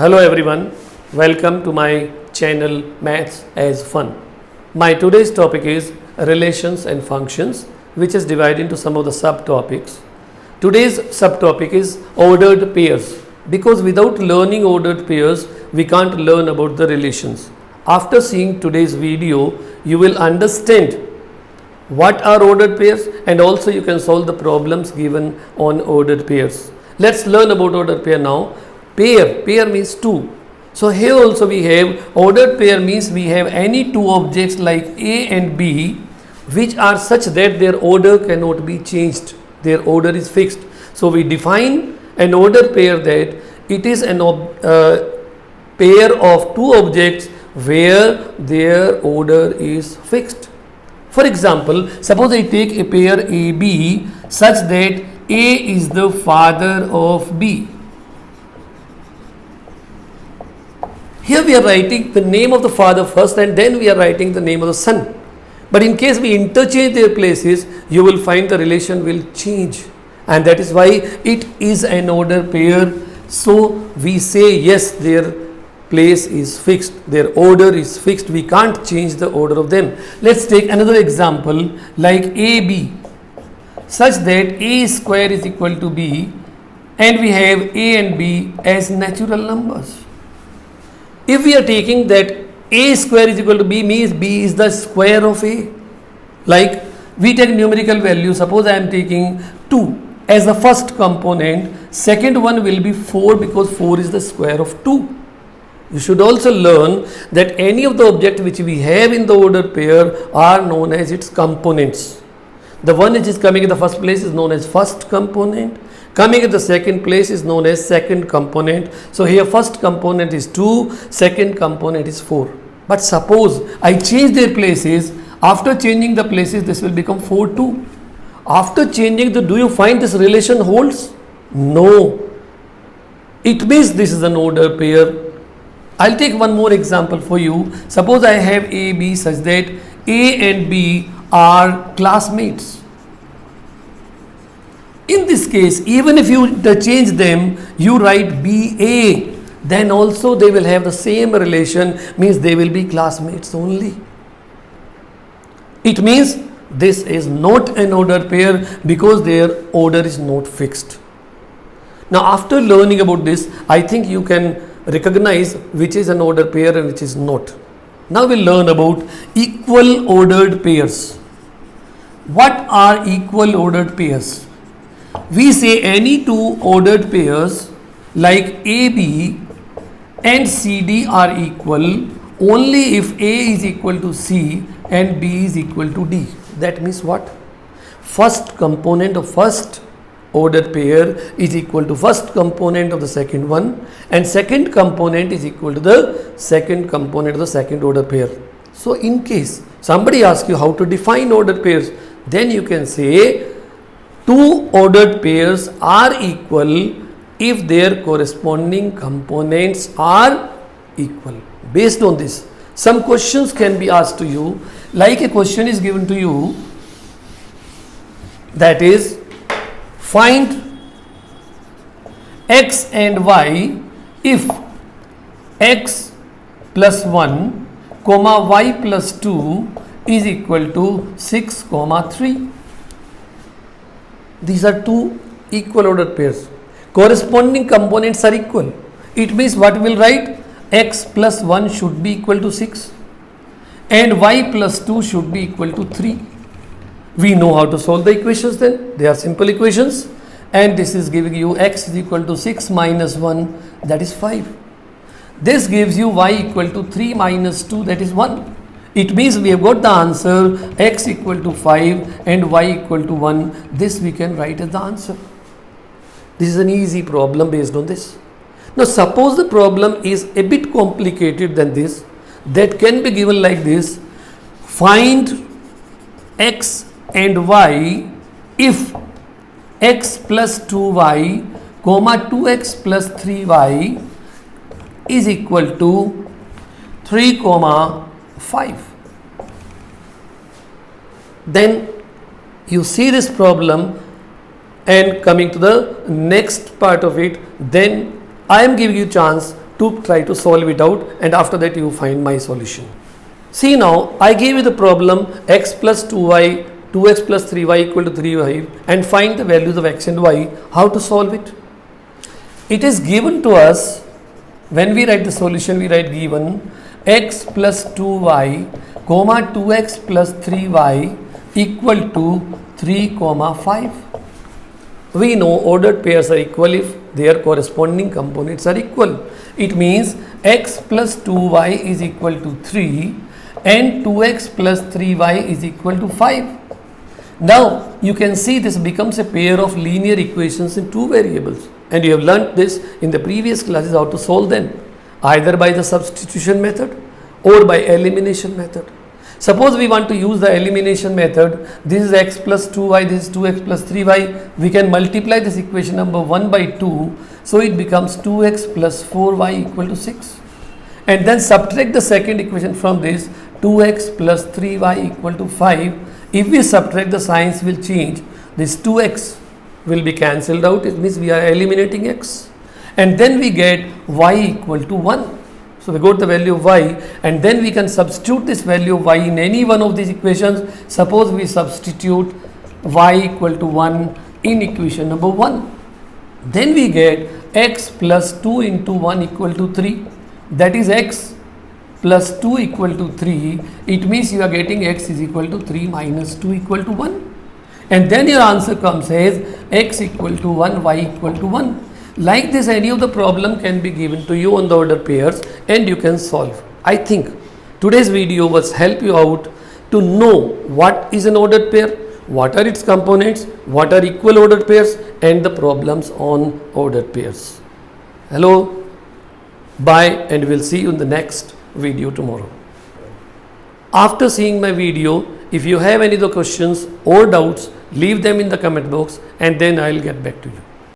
Hello everyone, welcome to my channel Maths as Fun. My today's topic is relations and functions, which is divided into some of the subtopics. Today's subtopic is ordered pairs, because without learning ordered pairs we can't learn about the relations. After seeing today's video you will understand what are ordered pairs and also you can solve the problems given on ordered pairs. Let's learn about ordered pair now. Pair means two. So here also we have ordered pair means we have any two objects like A and B which are such that their order cannot be changed. Their order is fixed. So we define an ordered pair that it is an pair of two objects where their order is fixed. For example, suppose I take a pair AB such that A is the father of B. Here we are writing the name of the father first and then we are writing the name of the son. But in case we interchange their places, you will find the relation will change. And that is why it is an ordered pair. So we say yes, their place is fixed, their order is fixed. We can't change the order of them. Let's take another example like AB such that A square is equal to B and we have A and B as natural numbers. If we are taking that A square is equal to B means B is the square of A. Like we take numerical value, suppose I am taking 2 as the first component, second one will be 4 because 4 is the square of 2. You should also learn that any of the objects which we have in the ordered pair are known as its components. The one which is coming in the first place is known as first component. Coming in the second place is known as second component. So here first component is 2, second component is 4. But suppose I change their places, after changing the places this will become 4, 2. After changing do you find this relation holds? No. It means this is an ordered pair. I'll take one more example for you. Suppose I have A, B such that A and B are classmates. In this case, even if you change them, you write BA, then also they will have the same relation, means they will be classmates only. It means this is not an ordered pair because their order is not fixed. Now after learning about this, I think you can recognize which is an ordered pair and which is not. Now we'll learn about equal ordered pairs. What are equal ordered pairs? We say any two ordered pairs like AB and CD are equal only if A is equal to C and B is equal to D. That means what? First component of first ordered pair is equal to first component of the second one and second component is equal to the second component of the second ordered pair. So in case somebody asks you how to define ordered pairs, then you can say two ordered pairs are equal if their corresponding components are equal. Based on this, some questions can be asked to you, like a question is given to you that is, find x and y if x plus 1 comma y plus 2 is equal to 6 comma 3. These are two equal ordered pairs. Corresponding components are equal. It means what we will write? X plus 1 should be equal to 6 and y plus 2 should be equal to 3. We know how to solve the equations then. They are simple equations and this is giving you x is equal to 6 minus 1, that is 5. This gives you y equal to 3 minus 2, that is 1. It means we have got the answer x equal to 5 and y equal to 1. This we can write as the answer. This is an easy problem based on this. Now suppose the problem is a bit complicated than this, that can be given like this. Find x and y if x plus 2y comma 2x plus 3y is equal to 3 comma 5. Then you see this problem and coming to the next part of it, then I am giving you chance to try to solve it out, and after that you find my solution. See now, I gave you the problem x plus 2y, 2x plus 3y equal to 3y, and find the values of x and y. How to solve it? It is given to us, when we write the solution, we write given x plus 2y, comma 2x plus 3y equal to 3, 5. We know ordered pairs are equal if their corresponding components are equal. It means x plus 2y is equal to 3 and 2x plus 3y is equal to 5. Now you can see this becomes a pair of linear equations in two variables, and you have learnt this in the previous classes how to solve them, either by the substitution method or by elimination method. Suppose we want to use the elimination method. This is x plus 2y, this is 2x plus 3y. We can multiply this equation number 1 by 2. So it becomes 2x plus 4y equal to 6. And then subtract the second equation from this, 2x plus 3y equal to 5. If we subtract, the signs will change. This 2x will be cancelled out. It means we are eliminating x. And then we get y equal to 1. So we got the value of y, and then we can substitute this value of y in any one of these equations. Suppose we substitute y equal to 1 in equation number 1. Then we get x plus 2 into 1 equal to 3. That is x plus 2 equal to 3. It means you are getting x is equal to 3 minus 2 equal to 1. And then your answer comes as x equal to 1, y equal to 1. Like this, any of the problem can be given to you on the ordered pairs and you can solve. I think today's video was help you out to know what is an ordered pair, what are its components, what are equal ordered pairs, and the problems on ordered pairs. Hello, bye, and we'll see you in the next video tomorrow. After seeing my video, if you have any other questions or doubts, leave them in the comment box and then I'll get back to you.